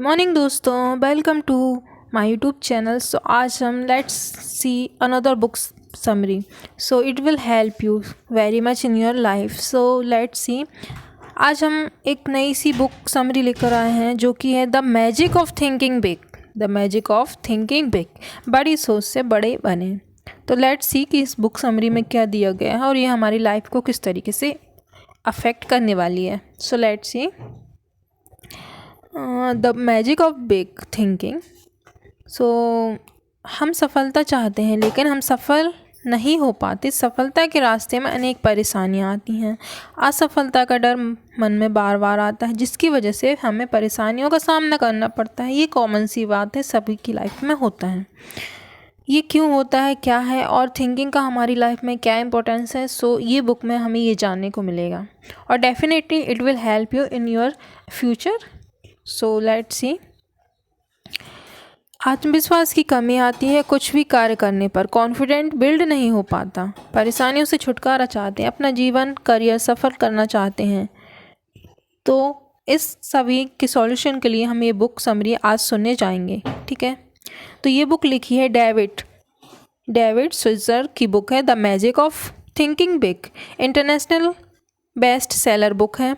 Morning दोस्तों, welcome to my YouTube channel. So आज हम let's see another book summary. So it will help you very much in your life. So let's see, आज हम एक नई सी book summary लेकर आए हैं जो कि है the magic of thinking big. The magic of thinking big, बड़ी सोच से बड़े बने। तो लेट्स सी कि इस बुक समरी में क्या दिया गया है और ये हमारी लाइफ को किस तरीके से अफेक्ट करने वाली है। So let's see the magic of big thinking. So हम सफलता चाहते हैं लेकिन हम सफल नहीं हो पाते। सफलता के रास्ते में अनेक परेशानियां आती हैं। असफलता का डर मन में बार बार आता है, जिसकी वजह से हमें परेशानियों का सामना करना पड़ता है। ये कॉमन सी बात है, सभी की लाइफ में होता है। ये क्यों होता है, क्या है और थिंकिंग का हमारी लाइफ में क्या इंपॉर्टेंस है। सो ये बुक में हमें ये जानने को मिलेगा और definitely it will help you in your future. So let's सी। आत्मविश्वास की कमी आती है कुछ भी कार्य करने पर। कॉन्फिडेंट बिल्ड नहीं हो पाता। परेशानियों से छुटकारा चाहते हैं, अपना जीवन करियर सफल करना चाहते हैं। तो इस सभी के सॉल्यूशन के लिए हम ये बुक समरी आज सुनने जाएंगे, ठीक है। तो ये बुक लिखी है डेविड स्विट्जर की बुक है the magic of thinking big. International best seller book है।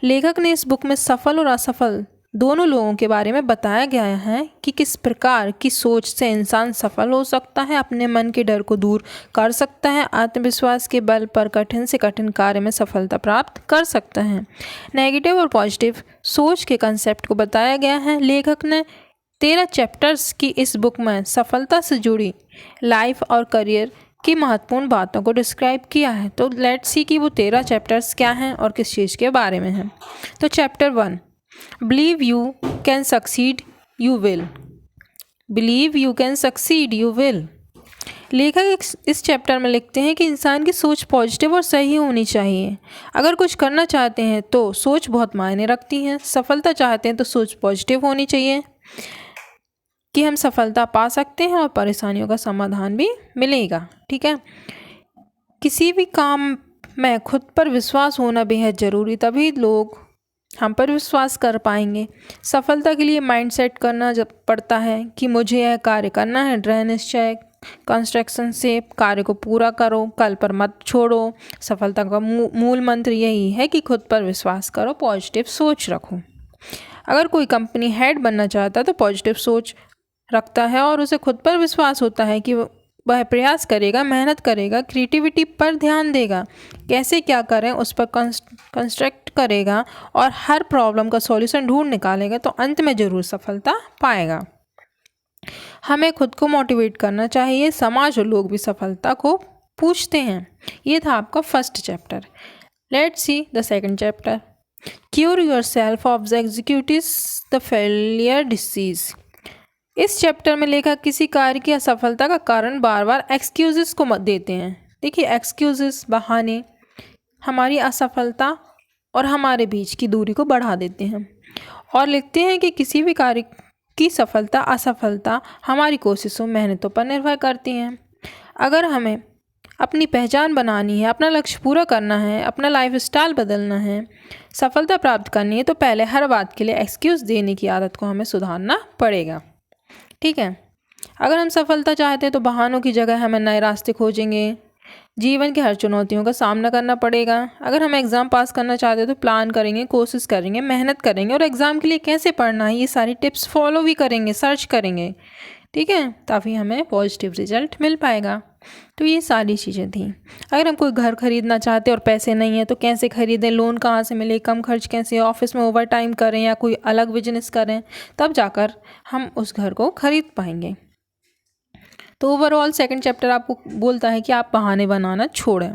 लेखक ने इस बुक में सफल और असफल दोनों लोगों के बारे में बताया गया है कि किस प्रकार की सोच से इंसान सफल हो सकता है, अपने मन के डर को दूर कर सकता है, आत्मविश्वास के बल पर कठिन से कठिन कार्य में सफलता प्राप्त कर सकता है। नेगेटिव और पॉजिटिव सोच के कंसेप्ट को बताया गया है। लेखक ने 13 चैप्टर्स की इस बुक में सफलता से जुड़ी लाइफ और करियर की महत्वपूर्ण बातों को डिस्क्राइब किया है। तो लेट्स सी कि वो 13 चैप्टर्स क्या हैं और किस चीज़ के बारे में हैं। तो chapter 1, believe you can succeed you will. Believe you can succeed you will. लेखक इस चैप्टर में लिखते हैं कि इंसान की सोच पॉजिटिव और सही होनी चाहिए। अगर कुछ करना चाहते हैं तो सोच बहुत मायने रखती है। सफलता चाहते हैं तो सोच पॉजिटिव होनी चाहिए कि हम सफलता पा सकते हैं और परेशानियों का समाधान भी मिलेगा, ठीक है। किसी भी काम में खुद पर विश्वास होना बेहद ज़रूरी, तभी लोग हम पर विश्वास कर पाएंगे। सफलता के लिए माइंड सेट करना जब पड़ता है कि मुझे यह कार्य करना है। दृढ़ निश्चय, कंस्ट्रक्शन से कार्य को पूरा करो, कल पर मत छोड़ो। सफलता का मूल मंत्र यही है कि खुद पर विश्वास करो, पॉजिटिव सोच रखो। अगर कोई कंपनी हेड बनना चाहता है तो पॉजिटिव सोच रखता है और उसे खुद पर विश्वास होता है कि वह प्रयास करेगा, मेहनत करेगा, क्रिएटिविटी पर ध्यान देगा, कैसे क्या करें उस पर कंस्ट्रक्ट करेगा और हर प्रॉब्लम का सॉल्यूशन ढूंढ निकालेगा तो अंत में ज़रूर सफलता पाएगा। हमें खुद को मोटिवेट करना चाहिए। समाज और लोग भी सफलता को पूछते हैं। ये था आपका first chapter. Let's see the second chapter, cure your self of the executive the failure disease. इस चैप्टर में लेखक किसी कार्य की असफलता का कारण बार बार एक्सक्यूजेस को मत देते हैं। देखिए, एक्सक्यूजेस, बहाने हमारी असफलता और हमारे बीच की दूरी को बढ़ा देते हैं और लिखते हैं कि किसी भी कार्य की सफलता असफलता हमारी कोशिशों, मेहनतों पर निर्भर करती हैं। अगर हमें अपनी पहचान बनानी है, अपना लक्ष्य पूरा करना है, अपना लाइफ स्टाइल बदलना है, सफलता प्राप्त करनी है, तो पहले हर बात के लिए एक्सक्यूज़ देने की आदत को हमें सुधारना पड़ेगा, ठीक है। अगर हम सफलता चाहते हैं तो बहानों की जगह हमें नए रास्ते खोजेंगे। जीवन की हर चुनौतियों का सामना करना पड़ेगा। अगर हम एग्ज़ाम पास करना चाहते हैं तो प्लान करेंगे, कोशिश करेंगे, मेहनत करेंगे और एग्ज़ाम के लिए कैसे पढ़ना है ये सारी टिप्स फॉलो भी करेंगे, सर्च करेंगे, ठीक है, तभी हमें पॉजिटिव रिजल्ट मिल पाएगा। तो ये सारी चीज़ें थी। अगर हम कोई घर खरीदना चाहते हैं और पैसे नहीं है तो कैसे खरीदें, लोन कहाँ से मिले, कम खर्च कैसे, ऑफिस में ओवर टाइम करें या कोई अलग बिजनेस करें, तब जाकर हम उस घर को खरीद पाएंगे। तो ओवरऑल सेकंड चैप्टर आपको बोलता है कि आप बहाने बनाना छोड़ें।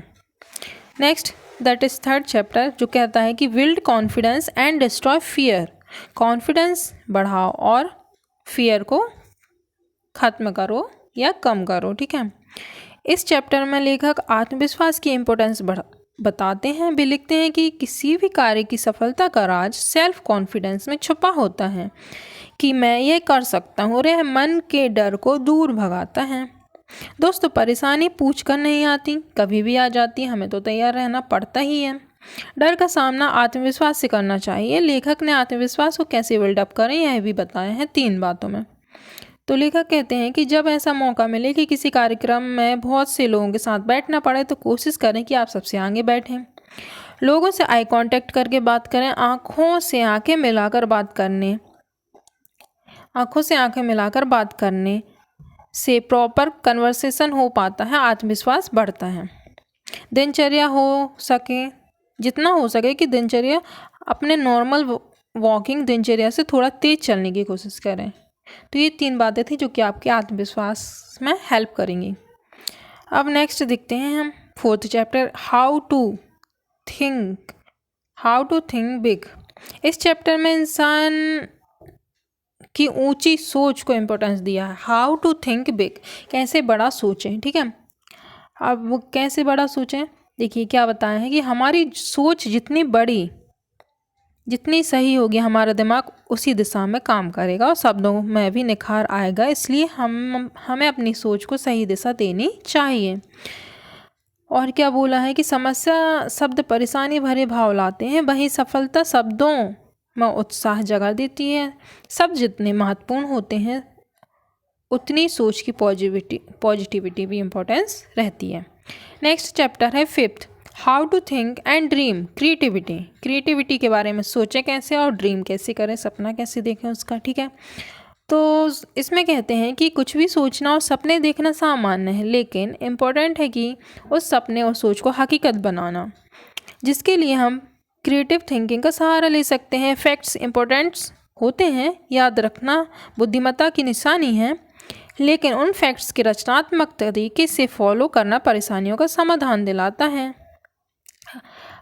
Next, that is third chapter, जो कहता है कि build confidence and destroy fear. Confidence बढ़ाओ और फियर को ख़त्म करो या कम करो, ठीक है। इस चैप्टर में लेखक आत्मविश्वास की इम्पोर्टेंस बताते हैं। वे लिखते हैं कि किसी भी कार्य की सफलता का राज सेल्फ कॉन्फिडेंस में छुपा होता है कि मैं ये कर सकता हूँ और यह मन के डर को दूर भगाता है। दोस्तों, परेशानी पूछ कर नहीं आती, कभी भी आ जाती है, हमें तो तैयार रहना पड़ता ही है। डर का सामना आत्मविश्वास से करना चाहिए। लेखक ने आत्मविश्वास को कैसे बिल्डअप करें यह भी बताया है 3 बातों में। तो लेखक कहते हैं कि जब ऐसा मौका मिले कि किसी कार्यक्रम में बहुत से लोगों के साथ बैठना पड़े तो कोशिश करें कि आप सबसे आगे बैठें। लोगों से आई कांटेक्ट करके बात करें। आंखों से आंखें मिलाकर बात करने से प्रॉपर कन्वर्सेशन हो पाता है, आत्मविश्वास बढ़ता है। जितना हो सके कि दिनचर्या अपने नॉर्मल वॉकिंग दिनचर्या से थोड़ा तेज चलने की कोशिश करें। तो ये 3 बातें थी जो कि आपके आत्मविश्वास में हेल्प करेंगी। अब नेक्स्ट देखते हैं हम 4th chapter, how to think big. इस चैप्टर में इंसान की ऊंची सोच को इम्पोर्टेंस दिया है। हाउ टू थिंक बिग, कैसे बड़ा सोचें। ठीक है, अब वो कैसे बड़ा सोचें, देखिए क्या बताया है कि हमारी सोच जितनी सही होगी हमारा दिमाग उसी दिशा में काम करेगा और शब्दों में भी निखार आएगा। इसलिए हमें अपनी सोच को सही दिशा देनी चाहिए। और क्या बोला है कि समस्या शब्द परेशानी भरे भाव लाते हैं, वहीं सफलता शब्दों में उत्साह जगा देती है। शब्द जितने महत्वपूर्ण होते हैं उतनी सोच की पॉजिटिविटी भी इम्पोर्टेंस रहती है। नेक्स्ट चैप्टर है 5th, how to think and dream. Creativity के बारे में सोचें कैसे और ड्रीम कैसे करें, सपना कैसे देखें उसका। ठीक है, तो इसमें कहते हैं कि कुछ भी सोचना और सपने देखना सामान्य है, लेकिन इम्पोर्टेंट है कि उस सपने और सोच को हकीकत बनाना, जिसके लिए हम क्रिएटिव थिंकिंग का सहारा ले सकते हैं। फैक्ट्स इम्पोर्टेंट होते हैं, याद रखना बुद्धिमत्ता की निशानी है, लेकिन उन फैक्ट्स के रचनात्मक तरीके से फॉलो करना परेशानियों का समाधान दिलाता है।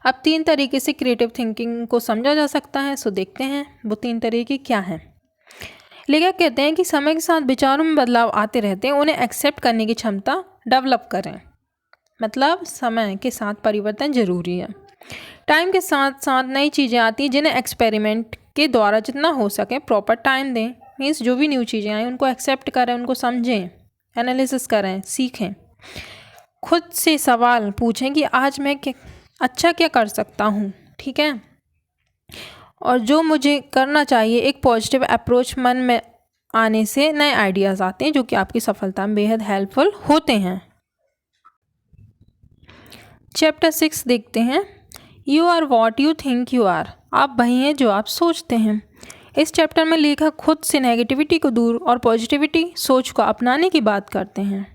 अब 3 तरीके से क्रिएटिव थिंकिंग को समझा जा सकता है, सो देखते हैं वो 3 तरीके क्या हैं। लेखक कहते हैं कि समय के साथ विचारों में बदलाव आते रहते हैं, उन्हें एक्सेप्ट करने की क्षमता डेवलप करें। मतलब समय के साथ परिवर्तन जरूरी है। टाइम के साथ साथ नई चीज़ें आती हैं, जिन्हें एक्सपेरिमेंट के द्वारा जितना हो सके प्रॉपर टाइम दें। मीन्स जो भी न्यू चीज़ें आएँ उनको एक्सेप्ट करें, उनको समझें, एनालिसिस करें, सीखें। खुद से सवाल पूछें कि आज मैं अच्छा क्या कर सकता हूँ। ठीक है, और जो मुझे करना चाहिए। एक पॉजिटिव अप्रोच मन में आने से नए आइडियाज़ आते हैं जो कि आपकी सफलता में बेहद हेल्पफुल होते हैं। चैप्टर 6 देखते हैं, you are what you think you are. आप वही हैं जो आप सोचते हैं। इस चैप्टर में लेखक खुद से नेगेटिविटी को दूर और पॉजिटिविटी सोच को अपनाने की बात करते हैं।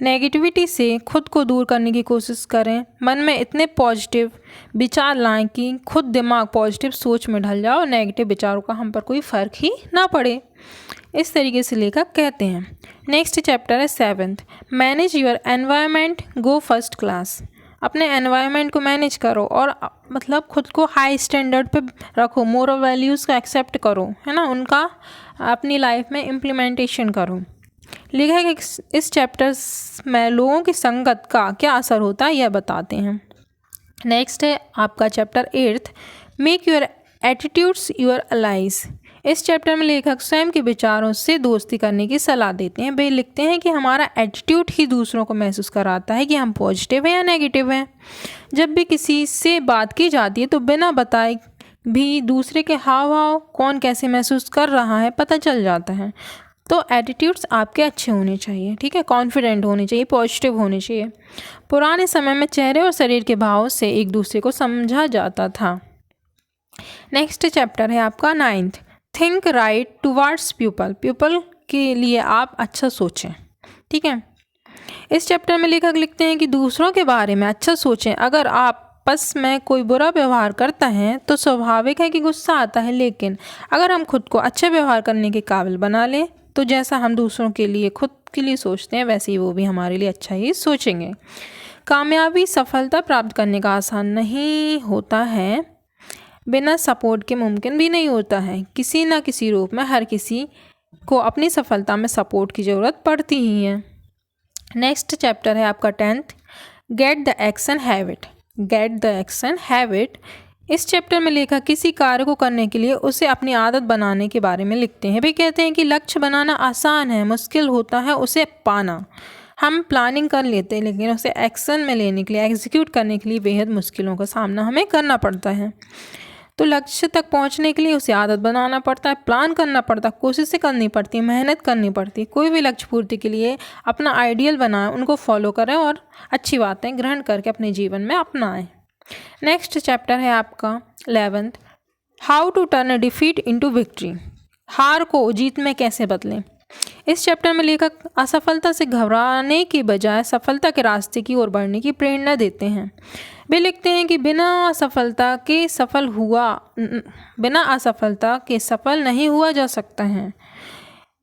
नेगेटिविटी से खुद को दूर करने की कोशिश करें। मन में इतने पॉजिटिव विचार लाएं कि खुद दिमाग पॉजिटिव सोच में ढल जाए और नेगेटिव विचारों का हम पर कोई फ़र्क ही ना पड़े। इस तरीके से लेखक कहते हैं। नेक्स्ट चैप्टर है 7th, manage your environment, go first class. अपने एनवायरनमेंट को मैनेज करो और मतलब खुद को हाई स्टैंडर्ड पे रखो, मोरल वैल्यूज़ का एक्सेप्ट करो, है ना, उनका अपनी लाइफ में इम्प्लीमेंटेशन करो। लेखक इस चैप्टर्स में लोगों की संगत का क्या असर होता है यह बताते हैं। नेक्स्ट है आपका chapter 8th, make your attitudes your allies. इस चैप्टर में लेखक स्वयं के विचारों से दोस्ती करने की सलाह देते हैं। वे लिखते हैं कि हमारा एटीट्यूड ही दूसरों को महसूस कराता है कि हम पॉजिटिव हैं या नेगेटिव हैं। जब भी किसी से बात की जाती है तो बिना बताए भी दूसरे के हाव भाव कौन कैसे महसूस कर रहा है पता चल जाता है। तो एटीट्यूड्स आपके अच्छे होने चाहिए। ठीक है, कॉन्फिडेंट होने चाहिए, पॉजिटिव होने चाहिए। पुराने समय में चेहरे और शरीर के भाव से एक दूसरे को समझा जाता था। नेक्स्ट चैप्टर है आपका 9th, think right towards people के लिए आप अच्छा सोचें। ठीक है, इस चैप्टर में लेखक लिखते हैं कि दूसरों के बारे में अच्छा सोचें। अगर आपस में कोई बुरा व्यवहार करता है तो स्वाभाविक है कि गुस्सा आता है, लेकिन अगर हम खुद को अच्छा व्यवहार करने के काबिल बना लें तो जैसा हम दूसरों के लिए खुद के लिए सोचते हैं वैसे ही वो भी हमारे लिए अच्छा ही सोचेंगे। कामयाबी सफलता प्राप्त करने का आसान नहीं होता है, बिना सपोर्ट के मुमकिन भी नहीं होता है। किसी ना किसी रूप में हर किसी को अपनी सफलता में सपोर्ट की ज़रूरत पड़ती ही है। नेक्स्ट चैप्टर है आपका 10th, get the action habit. इस चैप्टर में लेखक किसी कार्य को करने के लिए उसे अपनी आदत बनाने के बारे में लिखते हैं। वे कहते हैं कि लक्ष्य बनाना आसान है, मुश्किल होता है उसे पाना। हम प्लानिंग कर लेते हैं लेकिन उसे एक्शन में लेने के लिए, एग्जीक्यूट करने के लिए बेहद मुश्किलों का सामना हमें करना पड़ता है। तो लक्ष्य तक पहुंचने के लिए उसे आदत बनाना पड़ता है, प्लान करना पड़ता है, कोशिशें करनी पड़ती है, मेहनत करनी पड़ती है। कोई भी लक्ष्य पूर्ति के लिए अपना आइडियल बनाएं, उनको फॉलो करें और अच्छी बातें ग्रहण करके अपने जीवन में अपनाएं। नेक्स्ट चैप्टर है आपका 11th, how to turn defeat into victory. हार को जीत में कैसे बदलें। इस चैप्टर में लेखक असफलता से घबराने के बजाय सफलता के रास्ते की ओर बढ़ने की प्रेरणा देते हैं। वे लिखते हैं कि बिना असफलता के सफल नहीं हुआ जा सकता है।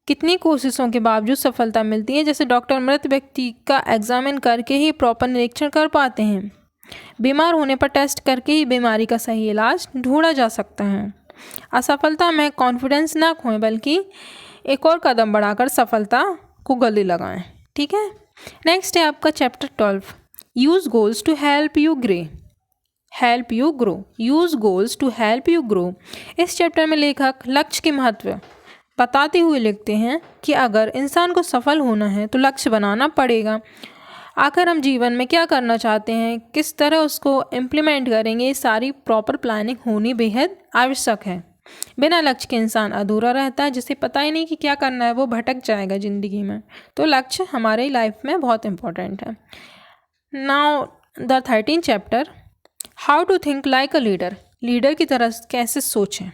कितनी कोशिशों के बावजूद सफलता मिलती है, जैसे डॉक्टर मृत व्यक्ति का एग्जामिन करके ही प्रॉपर निरीक्षण कर पाते हैं। बीमार होने पर टेस्ट करके ही बीमारी का सही इलाज ढूंढा जा सकता है। असफलता में कॉन्फिडेंस ना खोएं, बल्कि एक और कदम बढ़ाकर सफलता को गले लगाएं। ठीक है। नेक्स्ट है आपका chapter 12, use goals to help you grow. Use goals to help you grow. इस चैप्टर में लेखक लक्ष्य के महत्व बताते हुए लिखते हैं कि अगर इंसान को सफल होना है तो लक्ष्य बनाना पड़ेगा। आखिर हम जीवन में क्या करना चाहते हैं, किस तरह उसको इम्प्लीमेंट करेंगे, ये सारी प्रॉपर प्लानिंग होनी बेहद आवश्यक है। बिना लक्ष्य के इंसान अधूरा रहता है, जिसे पता ही नहीं कि क्या करना है, वो भटक जाएगा ज़िंदगी में। तो लक्ष्य हमारे लाइफ में बहुत इंपॉर्टेंट है। Now the 13th chapter, how to think like a leader. Leader की तरह कैसे सोचें।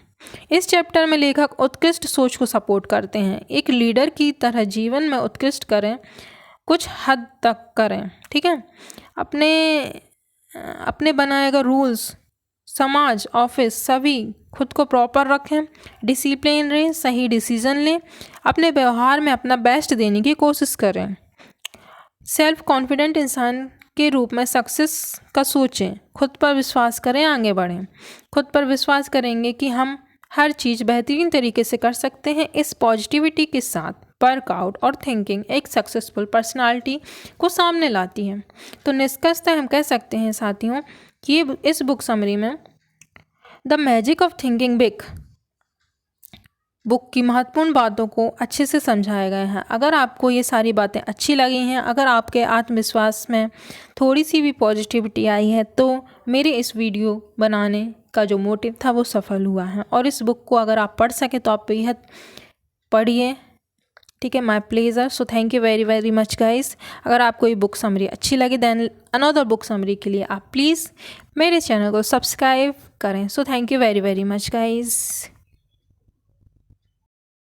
इस चैप्टर में लेखक उत्कृष्ट सोच को सपोर्ट करते हैं। एक लीडर की तरह जीवन में उत्कृष्ट करें, कुछ हद तक करें। ठीक है। अपने बनाए गए रूल्स, समाज, ऑफिस सभी खुद को प्रॉपर रखें, डिसिप्लिन रहें, सही डिसीजन लें, अपने व्यवहार में अपना बेस्ट देने की कोशिश करें। सेल्फ कॉन्फिडेंट इंसान के रूप में सक्सेस का सोचें, खुद पर विश्वास करें, आगे बढ़ें। खुद पर विश्वास करेंगे कि हम हर चीज़ बेहतरीन तरीके से कर सकते हैं। इस पॉजिटिविटी के साथ वर्कआउट और थिंकिंग एक सक्सेसफुल पर्सनालिटी को सामने लाती है। तो निष्कर्षतः हम कह सकते हैं साथियों कि इस बुक समरी में the magic of thinking big book की महत्वपूर्ण बातों को अच्छे से समझाया गया है। अगर आपको ये सारी बातें अच्छी लगी हैं, अगर आपके आत्मविश्वास में थोड़ी सी भी पॉजिटिविटी आई है, तो मेरे इस वीडियो बनाने का जो मोटिव था वो सफल हुआ है। और इस बुक को अगर आप पढ़ सकें तो आप बेहद पढ़िए। ठीक है, my pleasure. So thank you very very much guys. अगर आपको ये बुक समरी अच्छी लगी देन अनदर बुक समरी के लिए आप प्लीज़ मेरे चैनल को सब्सक्राइब करें। So thank you very very much guys.